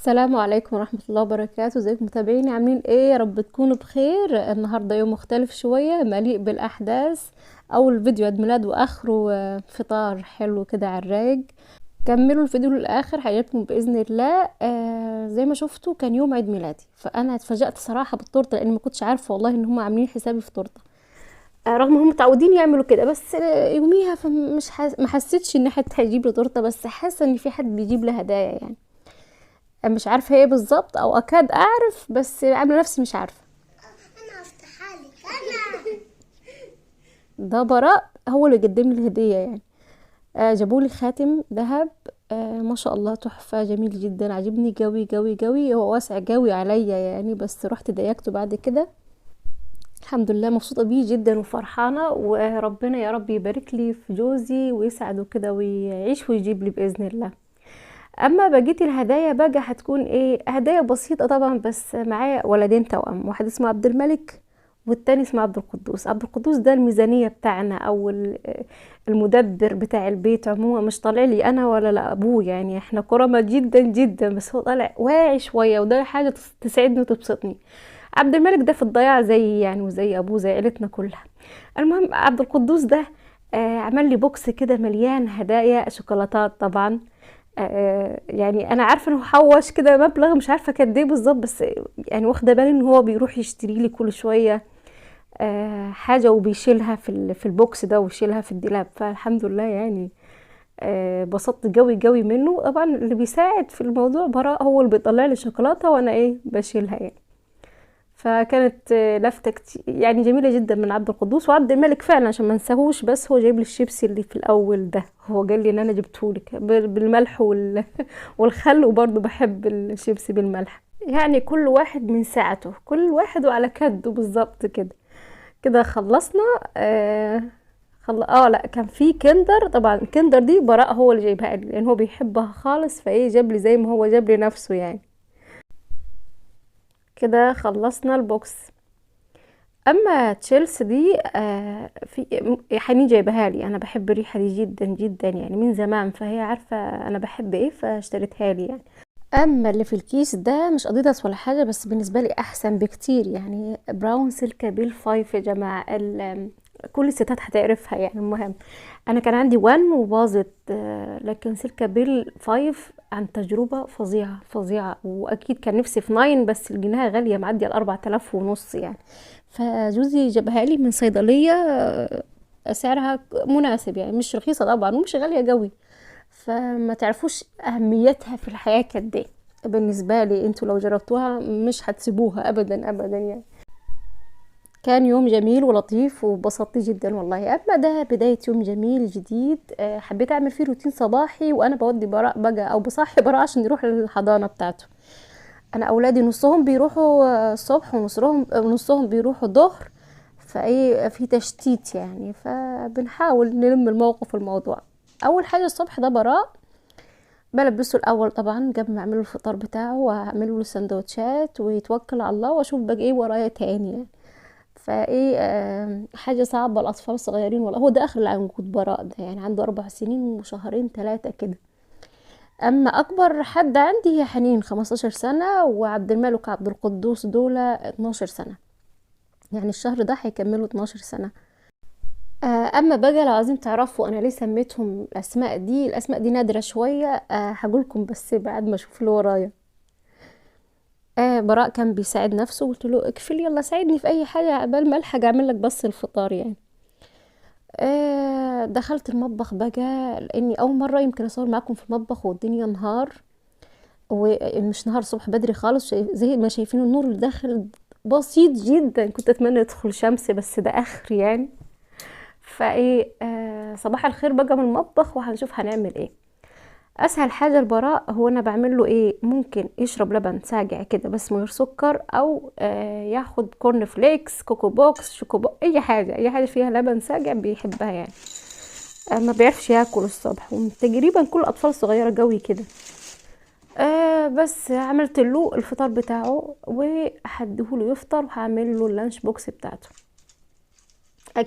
السلام عليكم ورحمة الله وبركاته. ازيكم متابعيني؟ عاملين ايه؟ يا رب تكونوا بخير. النهاردة يوم مختلف شوية، مليء بالأحداث. أول فيديو عيد ميلاد وآخره فطار حلو كده على الرايق. كملوا الفيديو للآخر، هيعجبكم بإذن الله. زي ما شفتوا كان يوم عيد ميلادي، فأنا اتفاجأت صراحة بالتورتة لأني ما كنتش عارفة والله إن هم عاملين حسابي في تورتة. رغم هم متعودين يعملوا كده، بس يوميها فمش ما حسيتش ان حد هيجيب لي تورته، بس حاسه ان في حد بيجيب لي هدايا يعني. مش عارفه ايه بالظبط او اكاد اعرف، بس عامله نفسي مش عارفه. انا افتحها لك انا. ده براء هو اللي قدم لي الهديه يعني. جابوا لي خاتم ذهب. ما شاء الله تحفه، جميل جدا، عجبني قوي قوي قوي. هو واسع قوي عليا يعني، بس رحت ضيقته بعد كده. الحمد لله مبسوطه بيه جدا وفرحانه، وربنا يا رب يبارك لي في جوزي ويسعده كده ويعيش ويجيب لي باذن الله. اما بقيه الهدايا بقى هتكون ايه؟ هدايا بسيطه طبعا، بس معايا ولدين توأم، واحد اسمه عبد الملك والتاني اسمه عبد القدوس. عبد القدوس ده الميزانيه بتاعنا او المدبر بتاع البيت عموما، مش طالع لي انا ولا لابوه يعني، احنا كرمة جدا جدا، بس هو طالع واعي شويه، وده حاجه تسعدني وتبسطني. عبد الملك ده في الضياع زي يعني، وزي ابوه، زي عيلتنا كلها. المهم عبد القدوس ده عمل لي بوكس كده مليان هدايا شوكولاتات طبعا. يعني انا عارفه انه حوش كده مبلغ، مش عارفه قد ايه بالظبط، بس يعني واخده بالي ان هو بيروح يشتري لي كل شويه حاجه وبيشيلها في البوكس ده ويشيلها في الدولاب، فالحمد لله يعني. بسطت قوي قوي منه. طبعا اللي بيساعد في الموضوع براء، هو اللي بيطلع لي شوكولاته وانا ايه بشيلها يعني. فكانت لفتة يعني جميلة جدا من عبد القدوس. وعبد الملك فعلا عشان ما نساهوش، بس هو جايب لي الشيبسي اللي في الاول ده، هو قال لي ان انا جبتهولك بالملح والخل، وبرضه بحب الشيبسي بالملح. يعني كل واحد من ساعته، كل واحد وعلى كده بالظبط كده. كده خلصنا. لا كان في كندر، طبعا كندر دي براء هو اللي جايبها لي لان هو بيحبها خالص، فايه جاب لي زي ما هو جاب لي نفسه يعني. كده خلصنا البوكس. اما تشيلس دي في حنين جايبها لي، انا بحب الريحه دي جدا جدا يعني من زمان، فهي عارفه انا بحب ايه فاشتريتها لي يعني. اما اللي في الكيس ده مش اديداس ولا حاجه، بس بالنسبه لي احسن بكتير يعني. براون سيلكا بيل 5 يا جماعه، كل الستات هتعرفها يعني. المهم انا كان عندي 1 وباظت، لكن سيلكا بيل 5 عن تجربه فظيعه فظيعه، واكيد كان نفسي في 9، بس لقيناها غاليه معديه ال 4500 يعني. فجوزي جابها لي من صيدليه، سعرها مناسب يعني، مش رخيصه طبعا ومش غاليه قوي. فما تعرفوش اهميتها في الحياه قد ايه. بالنسبه لي انتوا لو جربتوها مش هتسيبوها ابدا ابدا يعني. كان يوم جميل ولطيف وبسطت جدا والله. اما ده بدايه يوم جميل جديد، حبيت اعمل فيه روتين صباحي، وانا بودي براء بقى او بصحي براء عشان يروح للحضانه بتاعته. انا اولادي نصهم بيروحوا الصبح، ونصهم بيروحوا الظهر، فايه في تشتيت يعني، فبنحاول نلم الموقف الموضوع. اول حاجه الصبح ده براء بلبسه الاول طبعا قبل ما اعمله الفطار بتاعه، واعمله له سندوتشات ويتوكل على الله، واشوف بقى ايه ورايا تاني يعني. فايه حاجه صعبه الاطفال الصغيرين، والله هو ده اخر العنقود براء ده يعني، عنده 4 سنين وشهرين 3 كده. اما اكبر حد عندي هي حنين 15 سنه، وعبد الملك عبد القدوس دول 12 سنه، يعني الشهر ده هيكملوا 12 سنه. اما بقى لو عايزين تعرفوا انا ليه سميتهم الاسماء دي، الاسماء دي نادره شويه، هقولكم بس بعد ما اشوف اللي ورايا. براء كان بيساعد نفسه، قلت له اكفل يلا ساعدني في اي حاجه عبال ما الحق اعمل لك بس الفطار يعني. دخلت المطبخ بقى، لاني اول مره يمكن اصور معاكم في المطبخ والدنيا نهار، ومش نهار، صبح بدري خالص، زي ما شايفين النور اللي داخل بسيط جدا، كنت اتمنى يدخل شمس بس ده اخر يعني. فايه صباح الخير بقى من المطبخ، وهنشوف هنعمل ايه. اسهل حاجه البراء هو انا بعمل له ايه، ممكن يشرب لبن ساقع كده بس من غير سكر، او ياخد كورن فليكس، كوكو بوكس، شوكو بوكس، اي حاجه اي حاجه فيها لبن ساقع بيحبها يعني. ما بيعرفش ياكل الصبح، وتقريبا كل الاطفال الصغيره قوي كده. بس عملت له الفطار بتاعه وهديهوله يفطر، وهعمل له اللانش بوكس بتاعته.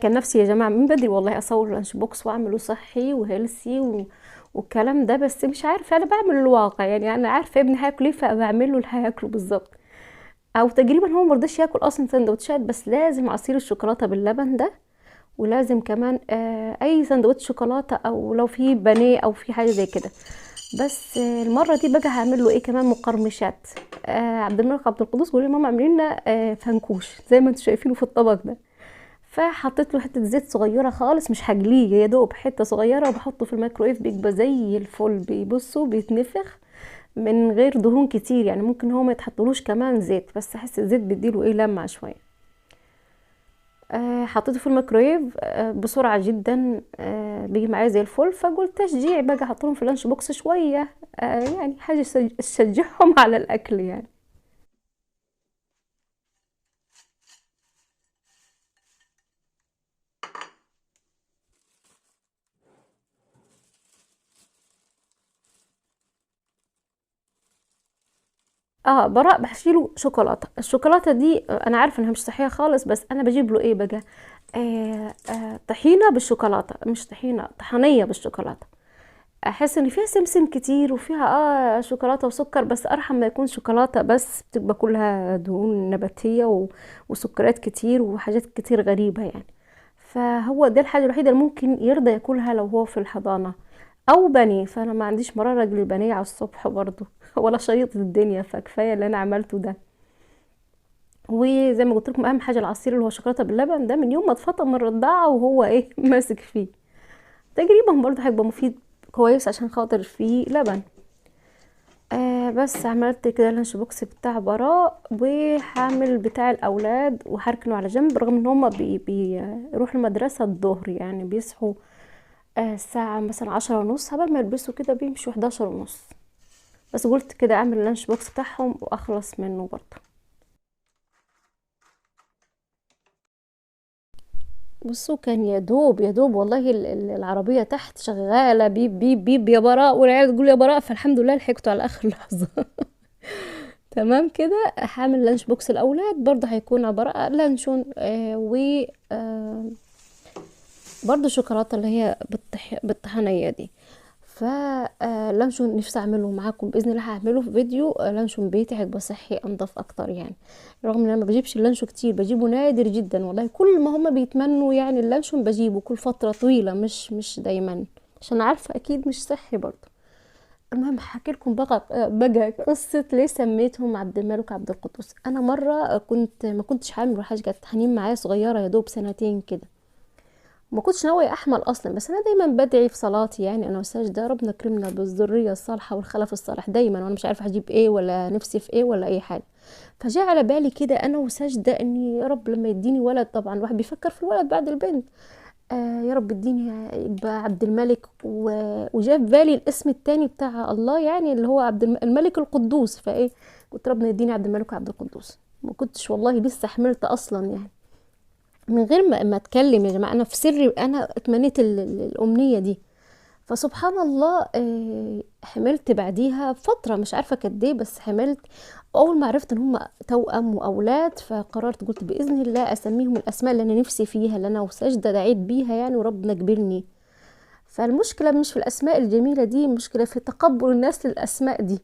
كان نفسي يا جماعه من بدري والله اصور لانش بوكس واعمله صحي وهيلسي والكلام ده. بس مش عارفه، انا بعمل الواقع يعني، انا عارفه ابني هياكل ايه فبعمل له اللي هياكله بالظبط. او تقريبا هو مرضاش ياكل اصلا سندوتشات، بس لازم عصير الشوكولاته باللبن ده، ولازم كمان اي سندوتش شوكولاته، او لو في بانيه او في حاجه زي كده. بس المره دي بقى هعمل له ايه كمان، مقرمشات. عبد الملك عبد القدوس بيقول لي ماما اعملي لنا فنكوش زي ما انتم شايفينه في الطبق ده. فحطيت له حته زيت صغيره خالص، مش هجليه، يا دوب حته صغيره، وبحطه في الميكرويف بيبقى زي الفل، بيبصوا بيتنفخ من غير دهون كتير يعني. ممكن هو ما يتحطلوش كمان زيت، بس احس الزيت بيديله ايه لمعه شويه. حطيته في الميكرويف بسرعه جدا، بيجي معايا زي الفل. فقلت تشجيع بقى احطهم في اللانش بوكس شويه، يعني حاجه تشجعهم على الاكل يعني. براء بحشيله شوكولاته. الشوكولاته دي انا عارفه انها مش صحيه خالص، بس انا بجيب له ايه بقى، طحينه بالشوكولاته، مش طحينه، طحنيه بالشوكولاته. احس ان فيها سمسم كتير وفيها شوكولاته وسكر، بس ارحم ما يكون شوكولاته بس بتبقى كلها دهون نباتيه وسكريات كتير وحاجات كتير غريبه يعني. فهو ده الحاجه الوحيده اللي ممكن يرضى ياكلها لو هو في الحضانه، او بني. فانا ما عنديش مراره للبنيه على الصبح برضو ولا شيط الدنيا، فكفايه اللي انا عملته ده. وزي ما قلت لكم اهم حاجه العصير اللي هو شوكولاته باللبن ده، من يوم ما اتفطم من الرضاعه وهو ايه ماسك فيه. تقريبا برضه هيبقى مفيد كويس عشان خاطر فيه لبن. بس عملت كده اللانش بوكس بتاع براء، وهعمل بتاع الاولاد وهركنه على جنب، رغم ان هما بيروحوا المدرسه الظهر يعني، بيصحوا الساعه مثلا 10:30، قبل ما يلبسوا كده بيمشوا 11:30. بس قلت كده اعمل اللانش بوكس بتاعهم واخلص منه برضه. بصوا كان يا دوب يا دوب والله، العربيه تحت شغاله بيب بيب بيب يا براء، والعيال تقول يا براء، فالحمد لله لحقته على اخر لحظه. تمام كده. هعمل لانش بوكس الاولاد برضه، هيكون عباره عن لانشون و آه برضه شوكولاته اللي هي بالطحنيه دي. ف لانشون نفسي اعمله معاكم باذن الله، هعمله في فيديو لانشون بيتي، هيبقى صحي انضف اكتر يعني. رغم ان انا ما بجيبش اللانشون كتير، بجيبه نادر جدا والله، كل ما هما بيتمنوا يعني اللانشون بجيبه كل فتره طويله، مش دايما، عشان عارفه اكيد مش صحي برضه. المهم هحكي لكم بقى قصه ليه سميتهم عبد الملك عبد القدوس. انا مره ما كنتش حامل ولا حاجه، كانت حنين معايا صغيره يا دوب سنتين كده، ما كنتش ناوية احمل اصلا. بس انا دايما بدعي في صلاتي يعني، انا والساجدة ربنا كرمنا بالذرية الصالحة والخلف الصالح دايما، وانا مش عارفة هجيب ايه ولا نفسي في ايه ولا اي حاجة. فجاء على بالي كده انا وساجدة اني يا رب لما يديني ولد، طبعا الواحد بيفكر في الولد بعد البنت، يا رب اديني يبقى عبد الملك، وجاء في بالي الاسم التاني بتاع الله يعني، اللي هو الملك القدوس. فايه قلت ربنا يديني عبد الملك وعبد القدوس. ما كنتش والله لسه حملت اصلا يعني، من غير ما اتكلم يا جماعه، انا في سري انا اتمنيت الامنيه دي. فسبحان الله حملت بعديها فتره، مش عارفه قد ايه، بس حملت. اول ما عرفت ان هم توأم واولاد، فقررت قلت باذن الله اسميهم الاسماء اللي انا نفسي فيها، اللي انا وسجده دعيت بيها يعني، وربنا كبرني. فالمشكله مش في الاسماء الجميله دي، المشكله في تقبل الناس للاسماء دي.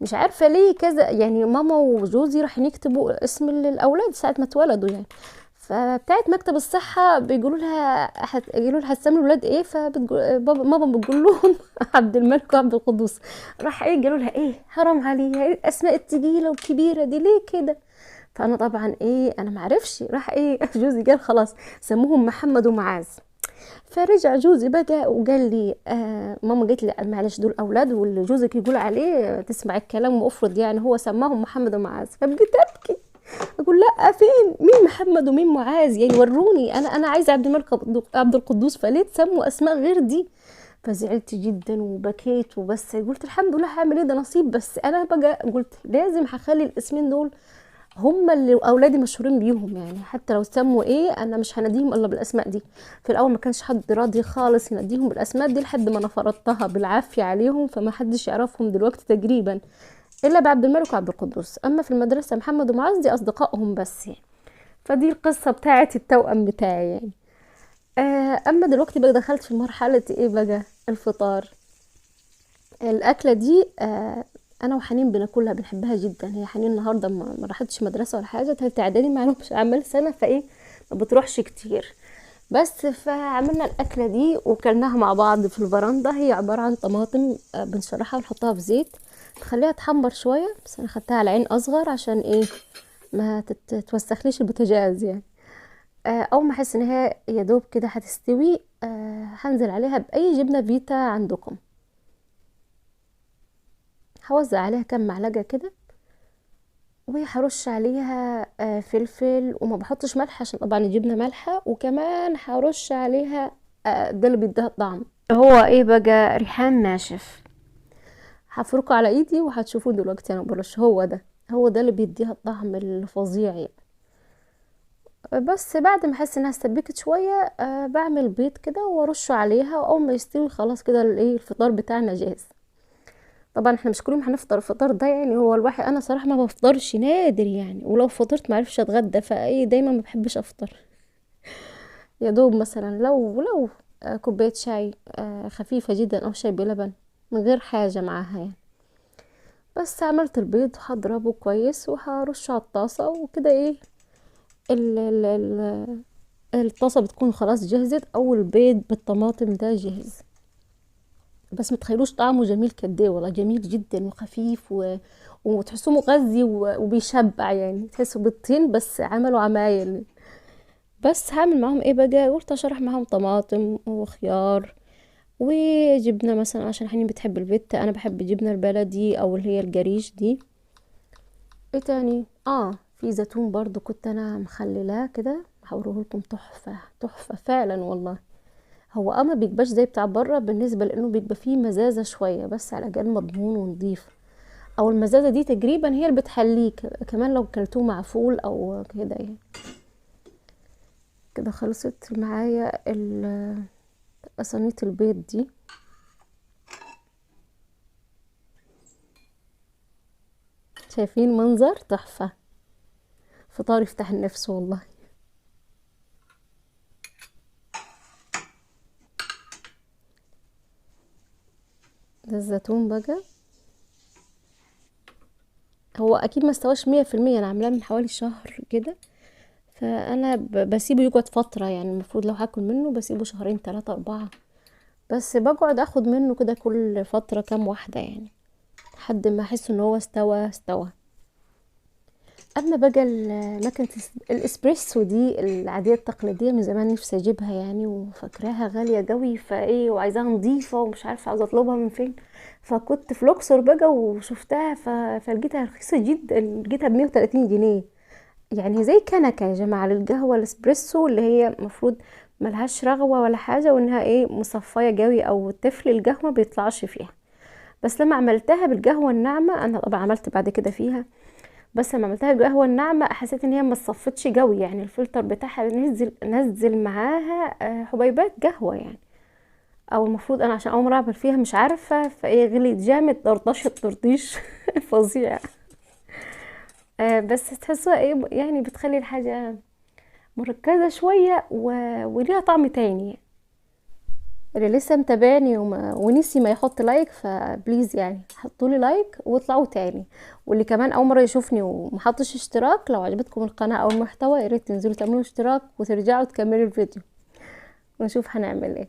مش عارفه ليه كذا يعني، ماما وجوزي راح يكتبوا اسم الاولاد ساعه ما اتولدوا يعني، فبتاعت مكتب الصحة يقولوا لها هتسمي الولاد ايه، بابا ماما بتقول لهم عبد الملك وعبد القدوس. راح ايه قالوا لها ايه حرام عليها، ايه الاسماء التقيلة والكبيرة دي ليه كده. فانا طبعا ايه انا معرفش، راح ايه جوزي قال خلاص سموهم محمد ومعاذ. فرجع جوزي بقى وقال لي ماما قالت لي معلش دول اولاد واللي جوزك يقول عليه تسمع الكلام، وافرض يعني هو سماهم محمد ومعاذ. فبقيت ابكي اقول لا، فين مين محمد ومين معاذ يعني، وروني، انا عايزه عبد الملك عبد القدوس، فليه تسموا اسماء غير دي. فزعلت جدا وبكيت، وبس قلت الحمد لله هعمل ايه ده نصيب. بس انا بقى قلت لازم هخلي الاسمين دول هما اللي اولادي مشهورين بيهم يعني، حتى لو سموا ايه انا مش هناديهم الا بالاسماء دي. في الاول ما كانش حد راضي خالص يناديهم بالاسماء دي، لحد ما انا فرضتها بالعافيه عليهم، فما حدش يعرفهم دلوقتي تقريبا الا بعبد الملك وعبد القدوس. اما في المدرسه محمد ومعاذ دي اصدقائهم بس يعني. فدي القصه بتاعه التوأم بتاعي يعني. اما دلوقتي بقى دخلت في مرحله ايه بقى، الفطار. الاكله دي انا وحنين بناكلها، بنحبها جدا. هي حنين النهارده ما راحتش مدرسه ولا حاجه، تالتة اعدادي مع انه مش عمال سنه، فايه ما بتروحش كتير. بس فعملنا الاكله دي وكلناها مع بعض في الفرندا. هي عباره عن طماطم بنشرحها ونحطها في زيت، تخليها تحمر شويه، بس انا خدتها على عين اصغر عشان ايه ما تتوسخليش البوتاجاز يعني. اول ما احس ان هي يا دوب كده هتستوي، هنزل عليها باي جبنه فيتا عندكم. هوزع عليها كام معلقه كده، وهرش عليها فلفل، وما بحطش ملح عشان طبعا الجبنه مالحه، وكمان هرش عليها ده اللي بيديها طعم، هو ايه بقى، ريحان ناشف. هفركه على ايدي وهتشوفوه دلوقتي انا برش. هو ده اللي بيديها الطعم الفظيع يعني. بس بعد ما احس انها استبكت شويه بعمل بيض كده وارشه عليها، واول ما يستوي خلاص كده الايه الفطار بتاعنا جاهز. طبعا احنا مش كل يوم هنفطر الفطار ده يعني، هو الواحد انا صراحه ما بفطرش، نادر يعني، ولو فطرت ما عرفش اتغدى، فايه دايما ما بحبش افطر. يا دوب مثلا لو كوبايه شاي خفيفه جدا، او شاي بلبن من غير حاجه معاها يعني. بس عملت البيض، هضربه كويس وهرشه على الطاسه وكده ايه. ال ال ال الطاسه بتكون خلاص جهزت، او البيض بالطماطم ده جهز. بس متخيلوش طعمه جميل قد ايه، والله جميل جدا وخفيف وتحسوه مغذي وبيشبع يعني، تحسوا بالطين بس عملوا عمايل. بس هعمل معاهم ايه بقى، قلت اشرح معاهم طماطم وخيار وجبنه مثلا، عشان حنين بتحب الفيتا، انا بحب الجبنه البلدي او اللي هي الجريش دي. ايه تاني، في زيتون برضو كنت انا مخللاه كده، هوريه لكم، تحفه تحفه فعلا والله. هو ما بيبقاش زي بتاع بره، بالنسبه لانه بيبقى فيه مزازه شويه، بس على الاقل مضمون ونضيف. او المزازه دي تقريبا هي اللي بتحليك كمان لو كلتوه مع فول او كده يعني. كده خلصت معايا صينيه البيض دي. شايفين منظر تحفه، فطار يفتح النفس والله. ده الزيتون بقى، هو اكيد ما استواش 100%، انا عاملاه من حوالي شهر كده، فانا بسيبه يقعد فتره يعني. المفروض لو هاكل منه بسيبه شهرين 3 4، بس بقعد اخد منه كده كل فتره كام واحده يعني، لحد ما احس ان هو استوى. اما بقى مكنه الاسبريسو دي العاديه التقليديه، من زمان نفسي اجيبها يعني، وفاكراها غاليه قوي فايه، وعايزاها نظيفه ومش عارفه عاوزه اطلبها من فين. فكنت في الاقصر بقى وشفتها فلقيتها رخيصه جدا، لقيتها ب 130 جنيه. يعني زي كنكه يا جماعه للقهوه الاسبريسو، اللي هي المفروض ملهاش رغوه ولا حاجه، وانها ايه مصفيه قوي، او تفل القهوه بيطلعش فيها. بس لما عملتها بالقهوه الناعمه، انا طبعا عملت بعد كده فيها، بس لما عملتها بالقهوه الناعمه حسيت ان هي ما صفتش قوي يعني، الفلتر بتاعها نزل معاها حبيبات قهوه يعني. او المفروض انا عشان اول مره اعمل فيها مش عارفه، فايه غليت جامد، طرطشت ترطيش فظيع. بس تحسها ايه يعني، بتخلي الحاجه مركزه شويه وليها طعم تاني. اللي لسه متابعني ونسي ما يحط لايك، فبليز يعني حطولي لايك واطلعوا تاني. واللي كمان اول مره يشوفني ومحطش اشتراك، لو عجبتكم القناه او المحتوى ياريت تنزلوا تعملوا اشتراك وترجعوا تكملوا الفيديو، ونشوف هنعمل ايه.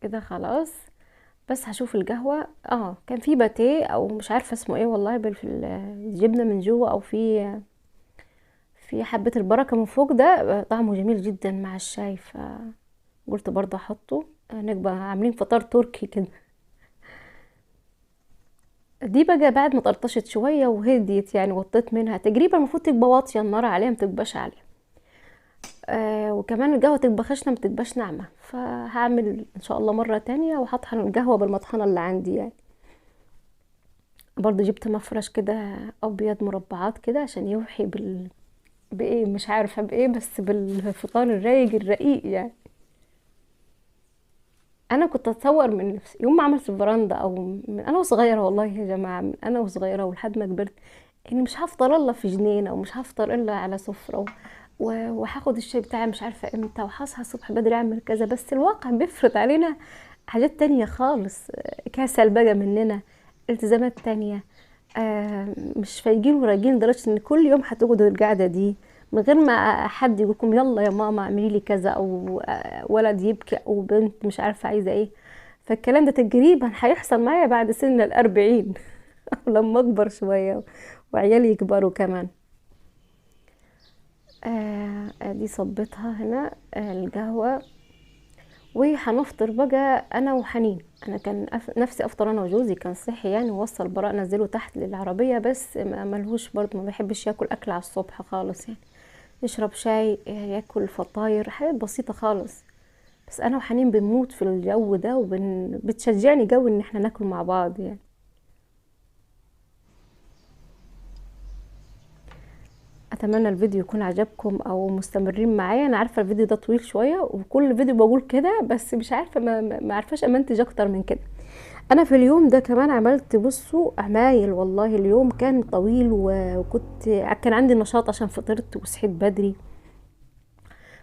كده خلاص. بس هشوف القهوه، كان في باتيه او مش عارفه اسمه ايه والله، الجبنه من جوه، او في حبه البركه من فوق ده، طعمه جميل جدا مع الشاي، فقلت برضه احطه. نبقى عاملين فطار تركي كده. دي بقى بعد ما طرطشت شويه وهديت يعني، وطيت منها تقريبا، المفروض تبقى واطيه النار عليها، ما تبقاش عاليه. وكمان القهوه تبقى خشنه، ما تبقاش ناعمه. فهعمل ان شاء الله مره تانية، وهطحن القهوه بالمطحنه اللي عندي يعني. برضو جبت مفرش كده ابيض مربعات كده، عشان يوحي بايه مش عارفه بايه، بس بالفطار الرايق الرقيق يعني. انا كنت اتصور من يوم ما عملت الفرندا، او من انا وصغيره والله يا جماعه، من انا وصغيره ولحد ما كبرت، يعني مش هفطر الا في جنينه، ومش هفطر الا على سفره، وهاخد الشاي بتاعي مش عارفه امتى، وهصحى الصبح بدري اعمل كذا. بس الواقع بيفرض علينا حاجات تانية خالص، كسل بقى مننا، التزامات تانية. مش فايقين ورايقين لدرجه ان كل يوم هتقعدوا القعده دي من غير ما حد يقولكم يلا يا ماما اعملي لي كذا، او ولد يبكي او بنت مش عارفه عايزه ايه. فالكلام ده تقريبا هيحصل معايا بعد سن ال40 لما اكبر شويه وعيالي يكبروا كمان. دي صبتها هنا القهوه. وهنفطر بقى انا وحنين. انا كان نفسي افطر انا وجوزي، كان صحي يعني، ووصل براء نزله تحت للعربيه، بس ملهوش برضه، ما بيحبش ياكل اكل على الصبح خالص يعني، يشرب شاي، ياكل فطاير، حاجات بسيطه خالص. بس انا وحنين بنموت في الجو ده، بتشجعني جو ان احنا ناكل مع بعض يعني. اتمنى الفيديو يكون عجبكم او مستمرين معايا. انا عارفه الفيديو ده طويل شويه، وكل فيديو بقول كده، بس مش عارفه، ما عارفاش امنتج اكتر من كده. انا في اليوم ده كمان عملت، بصوا عمايل والله، اليوم كان طويل، وكنت كان عندي نشاط عشان فطرت وصحيت بدري.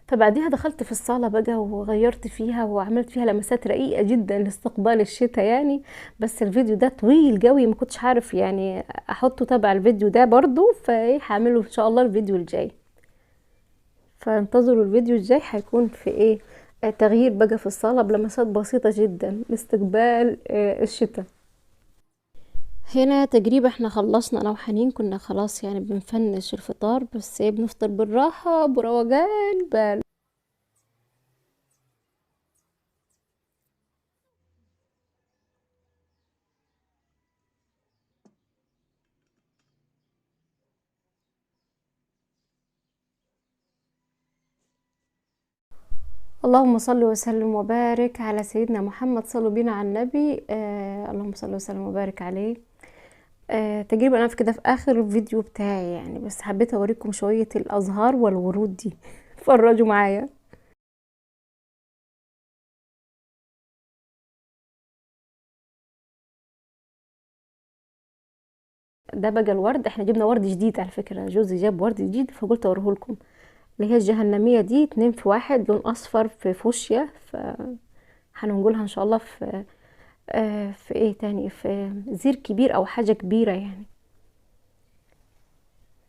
فبعديها دخلت في الصالة بقى وغيرت فيها وعملت فيها لمسات رقيقة جدا لاستقبال الشتاء يعني. بس الفيديو ده طويل قوي، ما كنتش عارف يعني احطه تبع الفيديو ده برضو، فايه هعمله ان شاء الله الفيديو الجاي. فانتظروا الفيديو الجاي، هيكون في ايه، تغيير بقى في الصالة بلمسات بسيطة جدا لاستقبال الشتاء. هنا تقريبا احنا خلصنا انا وحنين، كنا خلاص يعني بنفنش الفطار، بس ايه بنفطر بالراحة بروقان بال. اللهم صل وسلم وبارك على سيدنا محمد، صلوا بينا على النبي. اللهم صل وسلم وبارك عليه. تقريبا انا في كده في اخر الفيديو بتاعي يعني، بس حبيت اوريكم شوية الازهار والورود دي. اتفرجوا معايا. ده بقى الورد، احنا جبنا ورد جديد على فكرة، جوزي جاب ورد جديد فقلت اوريهولكم. اللي هي الجهنمية دي 2 في 1، لون اصفر في فوشيا. هنقولها ان شاء الله في ايه تاني، في زير كبير او حاجة كبيرة يعني.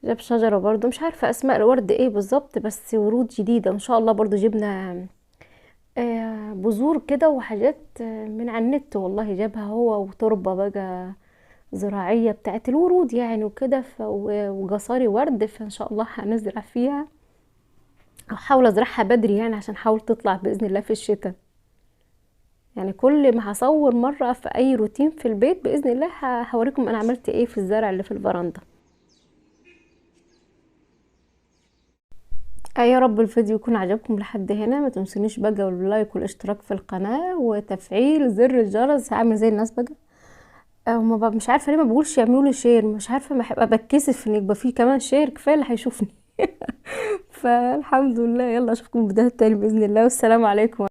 جاب شجرة برضو، مش عارفة اسماء الورد ايه بالظبط، بس ورود جديدة ان شاء الله. برضو جبنا بذور كده وحاجات من على النت، والله جابها هو، وتربة بقى زراعية بتاعت الورود يعني وكده، وجصاري ورد، فان شاء الله هنزرع فيها، احاول ازرعها بدري يعني عشان احاول تطلع باذن الله في الشتاء. يعني كل ما هصور مرة في اي روتين في البيت باذن الله هوريكم انا عملت ايه في الزرع اللي في الفرندا. يا رب الفيديو يكون عجبكم لحد هنا. ما تنسونيش بقى اللايك والاشتراك في القناة وتفعيل زر الجرس، هعمل زي الناس بقى. مش عارفة ليه ما بقولش يعملوا لي شير، مش عارفة، ما هبقى بتكسف ان يبقى فيه كمان شير، كفاية اللي هيشوفني. فالحمد لله، يلا اشوفكم في فيديوهات تاني باذن الله، والسلام عليكم.